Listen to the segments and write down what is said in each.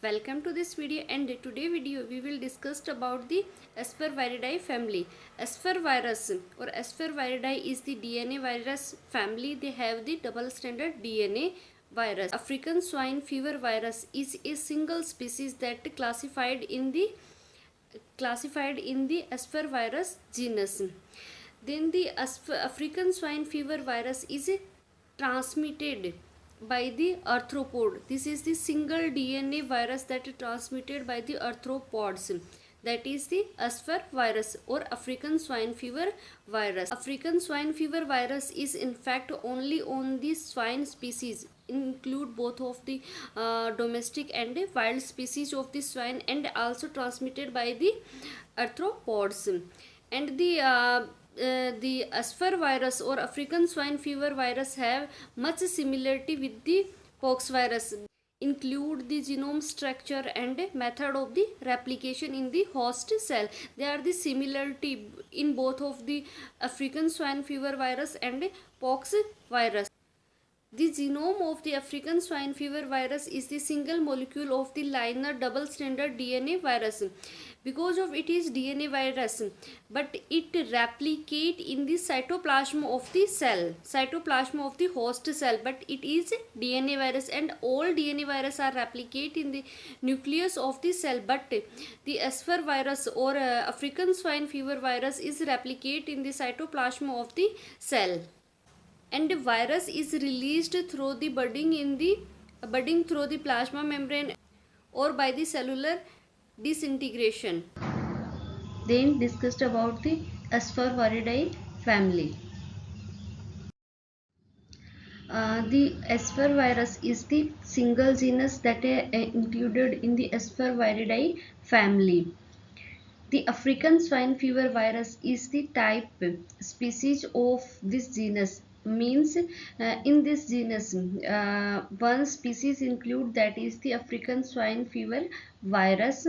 Welcome to this video, and today video we will discuss about the Aspergillosis family. Aspervirus or Aspergillosis is the DNA virus family. They have the double stranded DNA virus. African swine fever virus is a single species that classified in the Aspergillus genus. Then the African swine fever virus is transmitted by the arthropod. This is the single DNA virus that is transmitted by the arthropods. That is the Asper virus or African swine fever virus. African swine fever virus is in fact only on the swine species, include both of the domestic and wild species of the swine, and also transmitted by the arthropods. And the Asper virus or African swine fever virus have much similarity with the pox virus, include the genome structure and method of the replication in the host cell. They are the similarity in both of the African swine fever virus and pox virus. The genome of the African swine fever virus is the single molecule of the linear double-stranded DNA virus. Because of it is DNA virus, but it replicate in the cytoplasm of the cytoplasm of the host cell. But it is DNA virus, and all DNA virus are replicate in the nucleus of the cell. But the Asper virus or African swine fever virus is replicate in the cytoplasm of the cell, and the virus is released through the budding through the plasma membrane or by the cellular disintegration. Then discussed about the Aspergillosis family. The Aspervirus is the single genus that is included in the Aspergillosis family. The African swine fever virus is the type species of this genus. Means in this genus, one species include, that is the African swine fever virus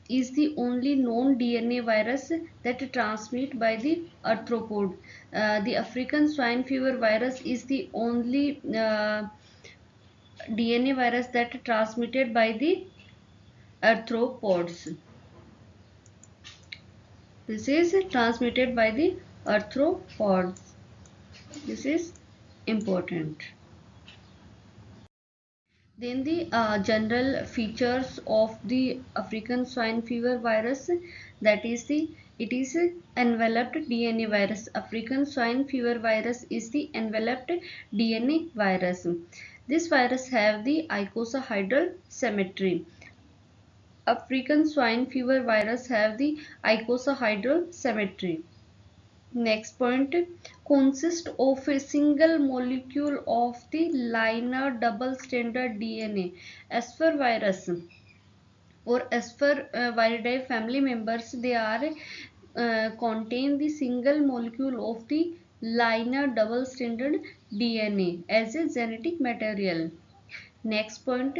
is the only known DNA virus that transmit by the arthropod. The African swine fever virus is the only DNA virus that transmitted by the arthropods. This is transmitted by the arthropods. This is important. Then the general features of the African swine fever virus, that is it is enveloped DNA virus. African swine fever virus is the enveloped DNA virus. This virus have the icosahedral symmetry. African swine fever virus have the icosahedral symmetry. Next point, consists of a single molecule of the linear double-stranded DNA. Aspervirus or Aspergillosis family members, they are contain the single molecule of the linear double-stranded DNA as a genetic material. Next point,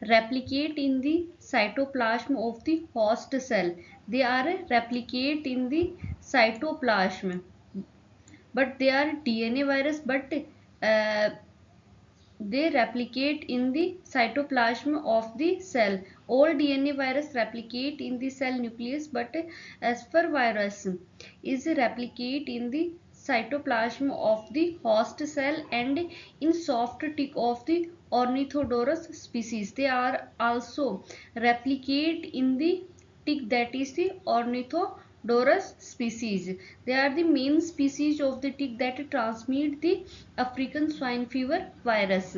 replicate in the cytoplasm of the host cell. They are replicate in the cytoplasm, but they are DNA virus, but they replicate in the cytoplasm of the cell. All DNA virus replicate in the cell nucleus, but Aspervirus is replicate in the cytoplasm of the host cell and in soft tick of the Ornithodorus species. They are also replicate in the tick, that is the Ornithodorus species. They are the main species of the tick that transmit the African swine fever virus.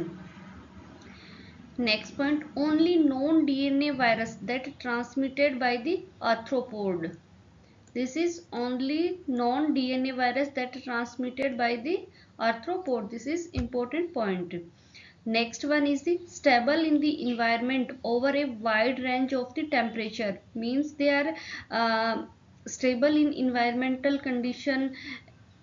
Next point, only known DNA virus that transmitted by the arthropod. This is only known DNA virus that transmitted by the arthropod. This is important point. Next one is the stable in the environment over a wide range of the temperature. Means they are stable in environmental condition,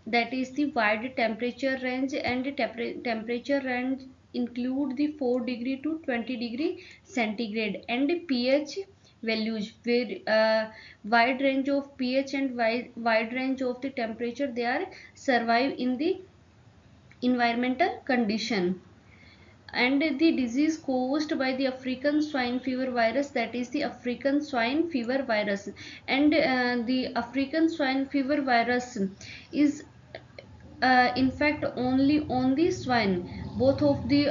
that is the wide temperature range, and temperature range include the 4 degree to 20 degree centigrade, and pH values where wide range of pH and wide range of the temperature, they are survive in the environmental condition. and the disease caused by the African swine fever virus, that is the African swine fever virus. And the African swine fever virus is in fact only on the swine, both of the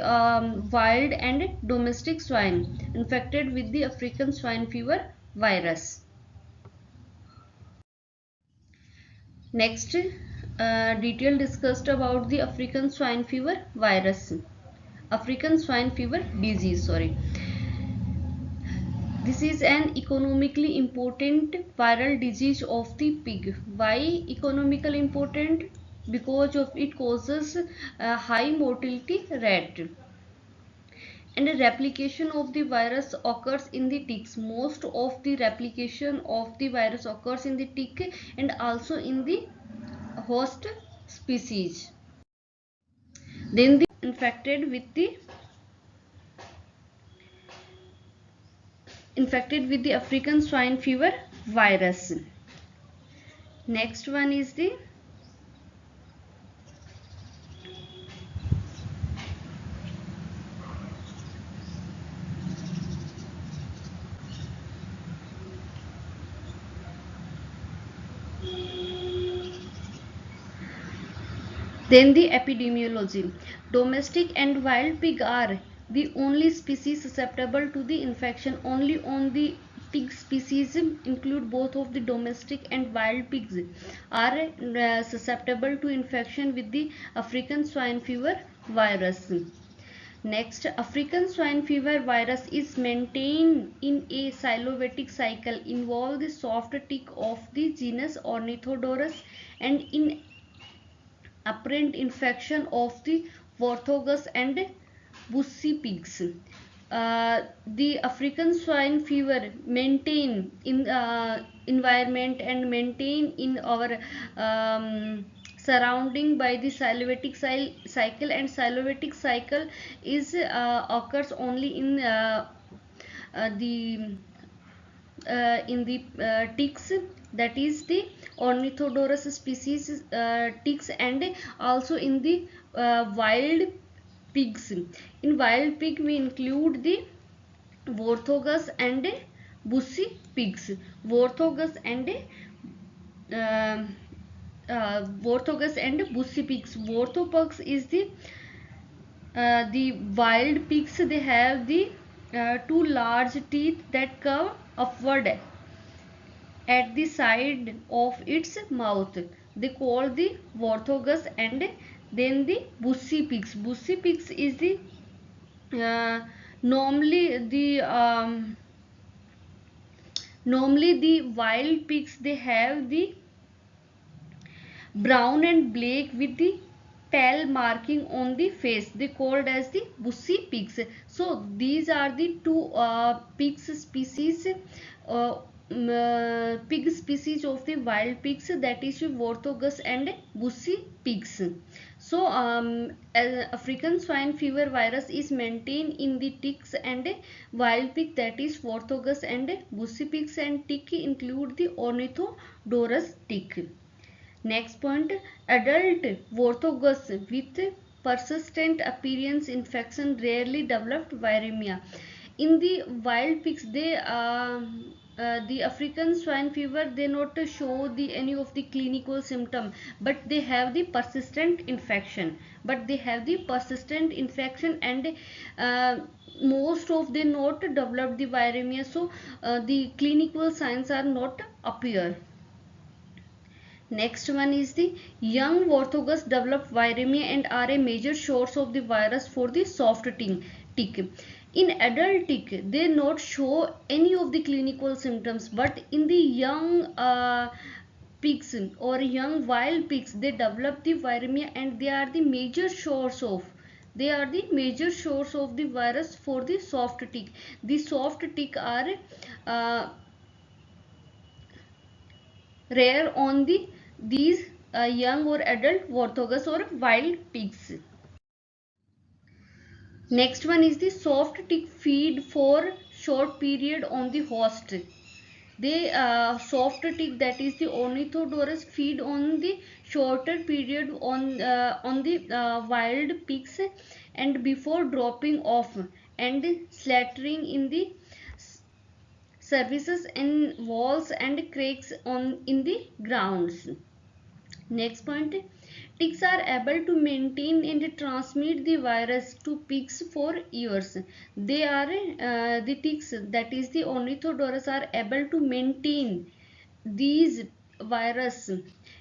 wild and domestic swine infected with the African swine fever virus. Next, detail discussed about the African swine fever virus. African swine fever disease, sorry. This is an economically important viral disease of the pig. Why economically important? Because of it causes a high mortality rate. And the replication of the virus occurs in the ticks. Most of the replication of the virus occurs in the tick and also in the host species. Then the infected with the African swine fever virus. Next one is the then the epidemiology. Domestic and wild pig are the only species susceptible to the infection. Only on the pig species include both of the domestic and wild pigs are susceptible to infection with the African swine fever virus. Next, African swine fever virus is maintained in a sylovatic cycle involve the soft tick of the genus Ornithodorus and in apparent infection of the Vorthogus and Bushy pigs. The African swine fever maintain in environment and maintain in our surrounding by the sylovatic cycle, and sylovatic cycle is occurs only the in the ticks, that is the Ornithodorus species ticks, and also in the wild pigs. In wild pig we include the Vorthogus and Bushy pigs. Vorthogus and uh, Vorthogus and Bushy pigs. Vorthopox is the wild pigs. They have the two large teeth that curve upward at the side of its mouth. They call the Vorthogus. And then the Bushy pigs. Bushy pigs is the normally the wild pigs. They have the brown and black with the tail marking on the face. They called as the Bushy pigs. So these are the two pigs species, pig species of the wild pigs, that is Vorthogus and Bushy pigs. So African swine fever virus is maintained in the ticks and wild pig, that is Vorthogus and Bushy pigs, and tick include the Ornithodorus tick. Next point, adult Vorthogus with persistent appearance infection rarely developed viremia. In the wild pigs, the African swine fever, they not show the any of the clinical symptom, but they have the persistent infection. And most of they not develop the viremia, so the clinical signs are not appear. Next one is the young Vorthogus develop viremia and are a major source of the virus for the soft tick. In adult tick, they not show any of the clinical symptoms, but in the young pigs or young wild pigs, they develop the viremia and they are the major source of the virus for the soft tick. The soft tick are rare on these young or adult Vorthogus or wild pigs. Next one is the soft tick feed for short period on the host. They soft tick, that is the Ornithodorus, feed on the shorter period on the wild pigs, and before dropping off and slattering in the surfaces and walls and cracks on in the grounds. Next point, ticks are able to maintain and transmit the virus to pigs for years. They are the ticks, that is the Ornithodorus, are able to maintain these virus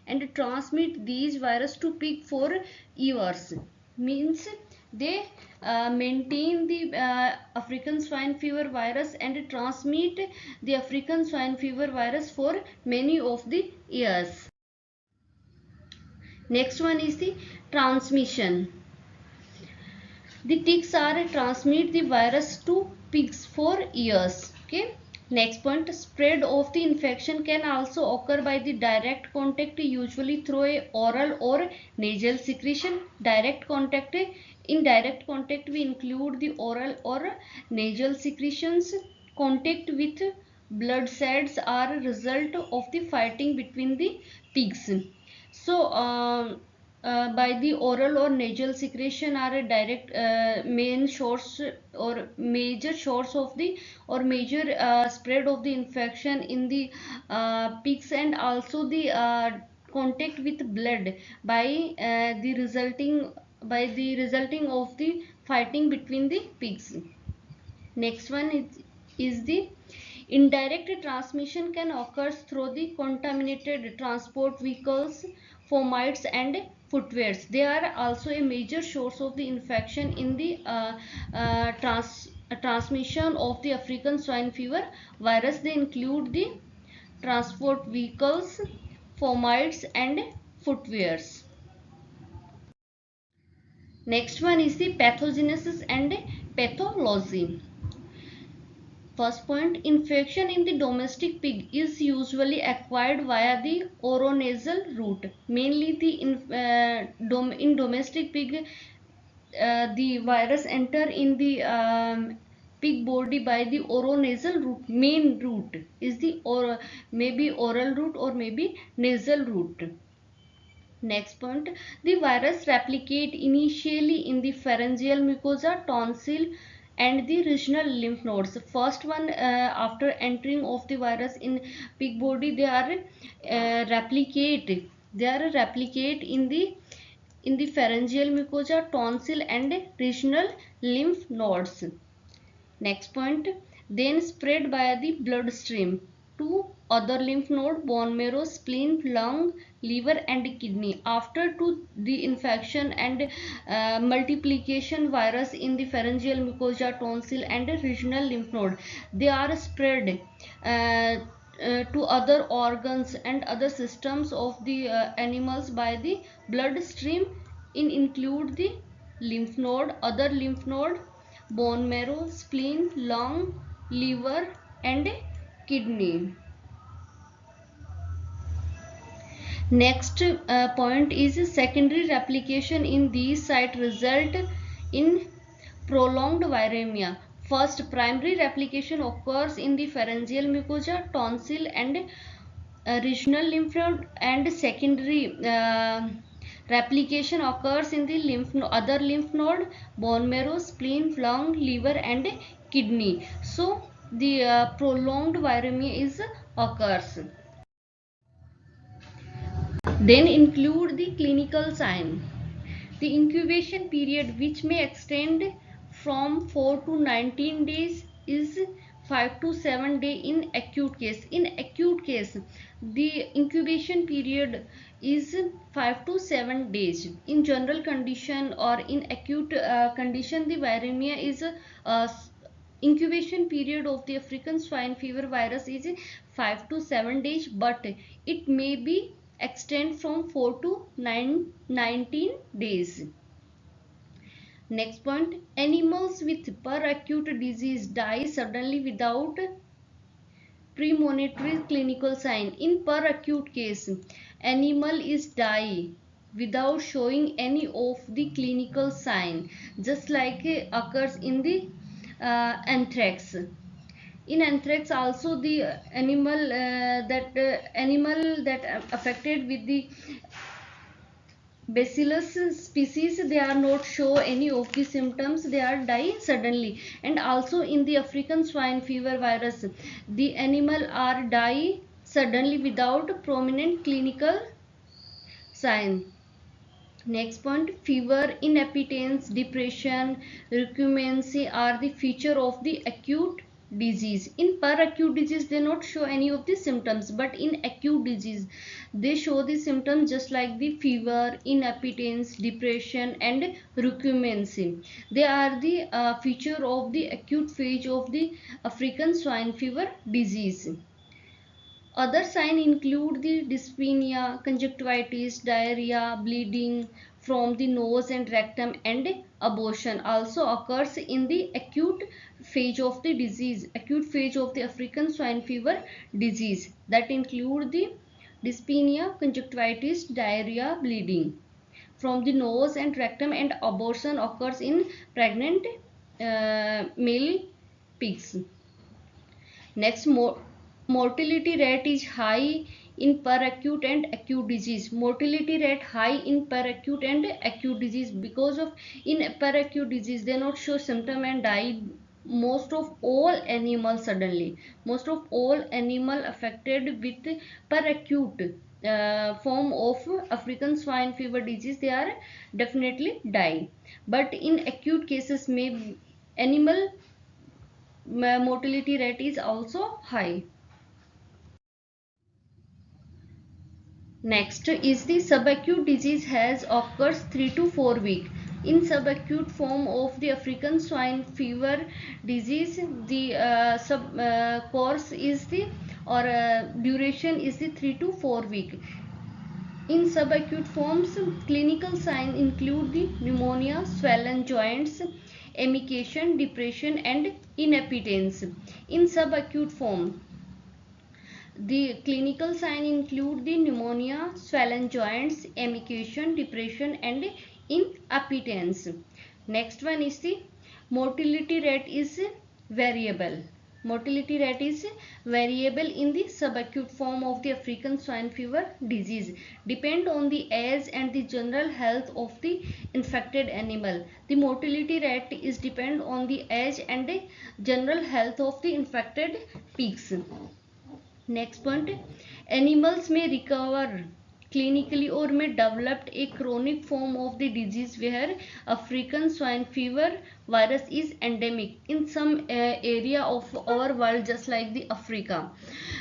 and transmit these virus to pig for years. Means they maintain the African swine fever virus and transmit the African swine fever virus for many of the years. Next one is the transmission. The ticks are transmit the virus to pigs for years. Okay. Next point, spread of the infection can also occur by the direct contact, usually through a oral or nasal secretion. Direct contact, in direct contact we include the oral or nasal secretions. Contact with blood cells are a result of the fighting between the pigs. So by the oral or nasal secretion are a direct main source or major source of the or major spread of the infection in the pigs, and also the contact with blood by the resulting of the fighting between the pigs. Next one is the indirect transmission can occur through the contaminated transport vehicles, fomites and footwears. They are also a major source of the infection in the transmission of the African swine fever virus. They include the transport vehicles, fomites and footwears. Next one is the pathogenesis and pathology. First point, infection in the domestic pig is usually acquired via the oronasal route. Mainly in domestic pig, the virus enter in the pig body by the oronasal route. Main route is the or maybe oral route or maybe nasal route. Next point, the virus replicate initially in the pharyngeal mucosa, tonsil and the regional lymph nodes. First one, after entering of the virus in pig body, they are replicate in the pharyngeal mucosa, tonsil and regional lymph nodes. Next point, then spread via the bloodstream to other lymph node, bone marrow, spleen, lung, liver and kidney. After to the infection and multiplication virus in the pharyngeal mucosa, tonsil and regional lymph node, they are spread to other organs and other systems of the animals by the bloodstream, in include the lymph node, other lymph node, bone marrow, spleen, lung, liver and kidney. Next point is secondary replication in these sites result in prolonged viremia. First, primary replication occurs in the pharyngeal mucosa, tonsil and regional lymph node, and secondary replication occurs in the other lymph node, bone marrow, spleen, lung, liver and kidney. So the prolonged viremia is occurs. Then include the clinical sign. The incubation period, which may extend from 4 to 19 days, is 5 to 7 days in acute case. In acute case, the incubation period is 5 to 7 days. In general condition or in acute condition, the viremia is incubation period of the African swine fever virus is 5 to 7 days, but it may be extend from 4 to 19 days. Next point, animals with per-acute disease die suddenly without premonitory clinical sign. In per-acute case, animal is die without showing any of the clinical sign, just like occurs in the anthrax. In anthrax also, the animal that affected with the Bacillus species, they are not show any of the symptoms, they are die suddenly. And also in the African swine fever virus, the animal are die suddenly without prominent clinical sign. Next point, fever, inappetence, depression, recumbency are the feature of the acute disease. In per acute disease, they not show any of the symptoms, but in acute disease, they show the symptoms just like the fever, inappetence, depression, and recumbency. They are the feature of the acute phase of the African swine fever disease. Other signs include the dyspnea, conjunctivitis, diarrhea, bleeding from the nose and rectum, and abortion also occurs in the acute phase of the disease, acute phase of the African swine fever disease. That include the dyspnea, conjunctivitis, diarrhea, bleeding from the nose and rectum, and abortion occurs in pregnant male pigs. Next, mortality rate is high in per acute and acute disease. Mortality rate high in per acute and acute disease because of in per acute disease they not show symptom and die most of all animals suddenly. Most of all animal affected with per acute form of African swine fever disease, they are definitely die. But in acute cases, may animal mortality rate is also high. Next is the subacute disease has occurs 3 to 4 weeks. In subacute form of the African swine fever disease, the course is the or duration is the 3 to 4 week. In subacute forms, clinical signs include the pneumonia, swollen joints, emaciation, depression, and inappetence. In subacute form, the clinical signs include the pneumonia, swollen joints, emaciation, depression, and inappetence. Next one is the mortality rate is variable. Mortality rate is variable in the subacute form of the African swine fever disease. Depend on the age and the general health of the infected animal. The mortality rate is depend on the age and the general health of the infected pigs. Next point, animals may recover clinically or may develop a chronic form of the disease where African swine fever virus is endemic in some area of our world, just like the Africa.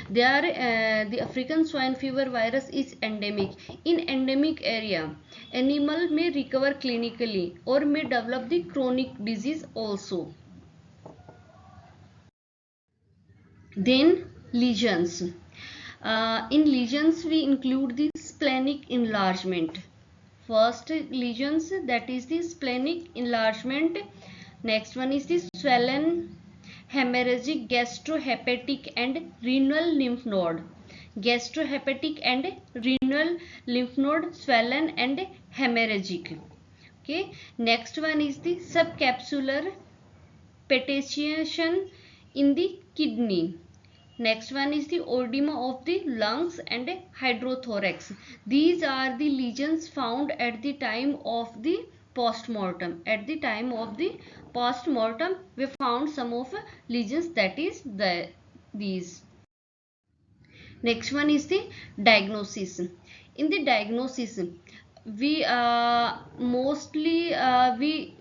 There, the African swine fever virus is endemic. In endemic area, animal may recover clinically or may develop the chronic disease also. Then lesions. In lesions, we include the splenic enlargement. First lesions, that is the splenic enlargement. Next one is the swollen hemorrhagic gastrohepatic and renal lymph node. Gastrohepatic and renal lymph node swollen and hemorrhagic. Okay. Next one is the subcapsular petechiation in the kidney. Next one is the oedema of the lungs and hydrothorax. These are the lesions found at the time of the post-mortem. At the time of the post-mortem, we found some of lesions, that is these. Next one is the diagnosis. In the diagnosis, we mostly we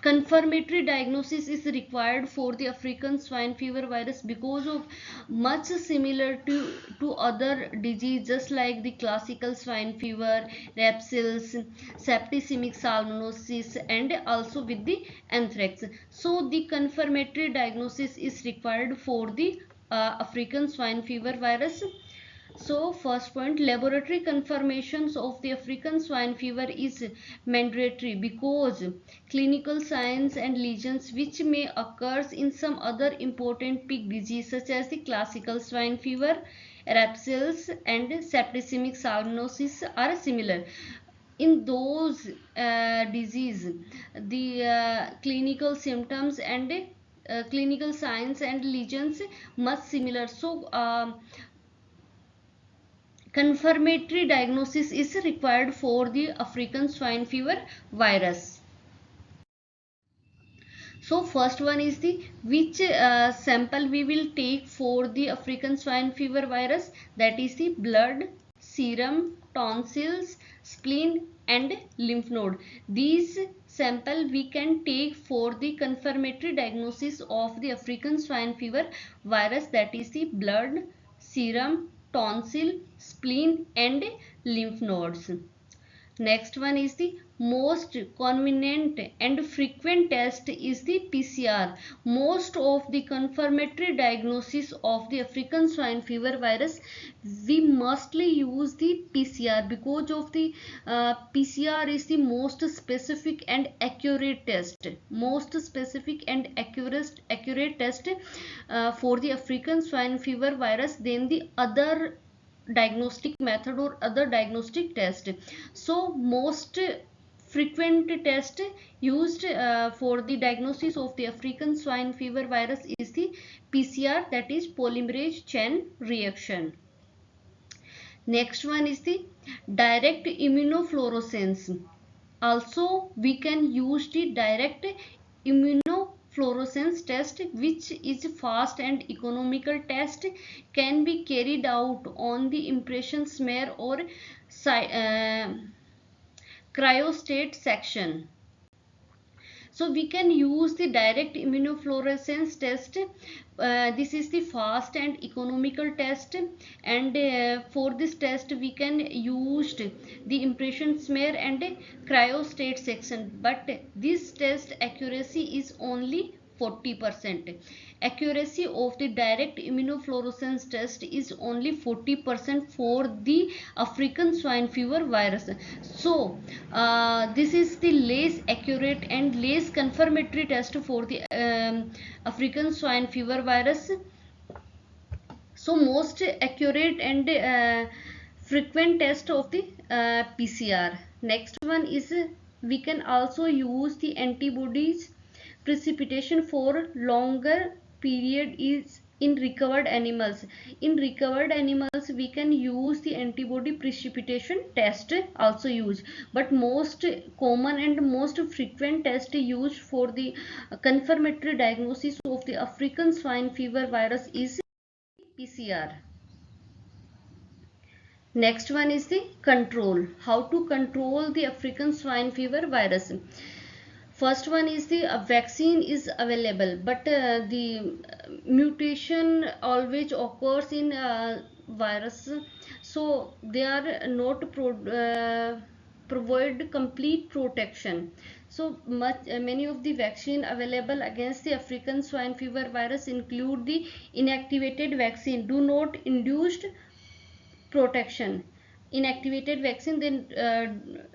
confirmatory diagnosis is required for the African swine fever virus because of much similar to other diseases like the classical swine fever, rapsils, septicemic salmonellosis, and also with the anthrax. So the confirmatory diagnosis is required for the African swine fever virus. So first point, laboratory confirmations of the African swine fever is mandatory because clinical signs and lesions which may occur in some other important pig disease such as the classical swine fever, rapsils, and septicemic salmonellosis are similar. In those disease, the clinical symptoms and clinical signs and lesions much similar. So confirmatory diagnosis is required for the African swine fever virus. So first one is the which sample we will take for the African swine fever virus, that is the blood, serum, tonsils, spleen and lymph node. These sample we can take for the confirmatory diagnosis of the African swine fever virus, that is the blood, serum, tonsil, spleen and lymph nodes. Next one is the most convenient and frequent test is the PCR. Most of the confirmatory diagnosis of the African swine fever virus, we mostly use the PCR because of the PCR is the most specific and accurate test. Most specific and accurate test for the African swine fever virus than the other diagnostic method or other diagnostic test. So most frequent test used for the diagnosis of the African swine fever virus is the PCR, that is polymerase chain reaction. Next one is the direct immunofluorescence. Also we can use the direct immunofluorescence test, which is fast and economical test, can be carried out on the impression smear or cryostat section. So we can use the direct immunofluorescence test. This is the fast and economical test, and for this test we can use the impression smear and cryostat section, but this test accuracy is only 40%. Accuracy of the direct immunofluorescence test is only 40% for the African swine fever virus. So this is the less accurate and less confirmatory test for the African swine fever virus. So most accurate and frequent test of the PCR. Next one is we can also use the antibodies precipitation for longer period is in recovered animals. In recovered animals we can use the antibody precipitation test also use, but most common and most frequent test used for the confirmatory diagnosis of the African swine fever virus is PCR. Next one is the control. How to control the African swine fever virus? First one is the vaccine is available, but the mutation always occurs in virus, so they are not provide complete protection. So many of the vaccine available against the African swine fever virus include the inactivated vaccine, do not induced protection. Inactivated vaccine, then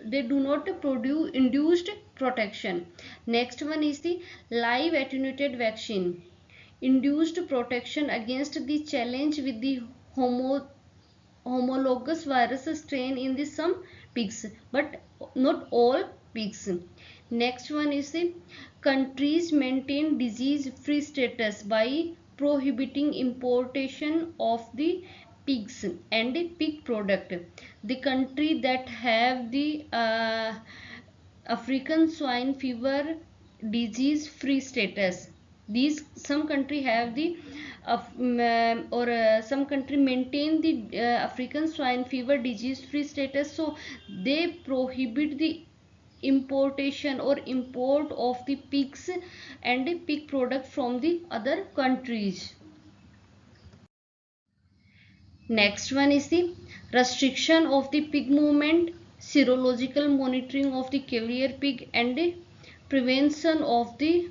they do not produce induced protection. Next one is the live attenuated vaccine, induced protection against the challenge with the homologous virus strain in the some pigs, but not all pigs. Next one is the countries maintain disease free status by prohibiting importation of the pigs and pig product. The country that have the African swine fever disease free status, these some country have the some country maintain the African swine fever disease free status, so they prohibit the importation or import of the pigs and pig product from the other countries. Next one is the restriction of the pig movement, serological monitoring of the cavalier pig and prevention of the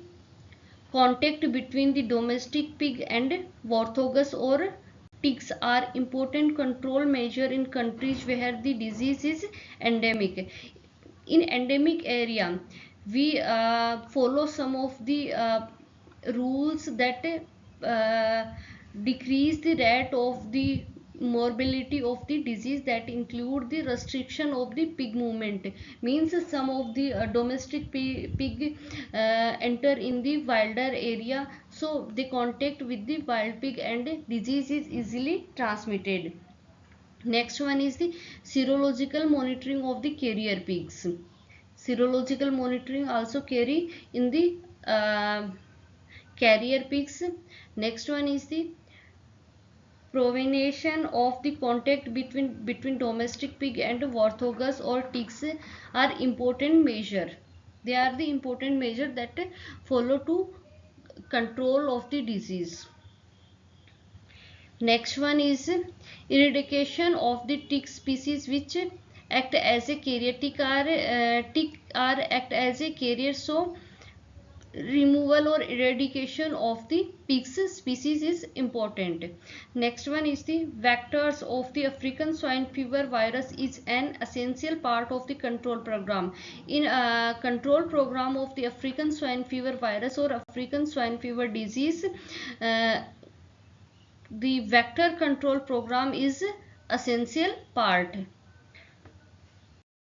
contact between the domestic pig and orthogus or ticks are important control measure in countries where the disease is endemic. In endemic area we follow some of the rules that decrease the rate of the morbidity of the disease, that include the restriction of the pig movement, means some of the domestic pig enter in the wilder area, so they contact with the wild pig and disease is easily transmitted. Next one is the serological monitoring of the carrier pigs. Serological monitoring also carry in the carrier pigs. Next one is the prevention of the contact between domestic pig and orthogus or ticks are important measure. They are the important measure that follow to control of the disease. Next one is eradication of the tick species which act as a carrier. Tick are act as a carrier, so removal or eradication of the pigs species is important. Next one is the vectors of the African swine fever virus is an essential part of the control program. In a control program of the African swine fever virus or African swine fever disease, uh, the vector control program is essential part.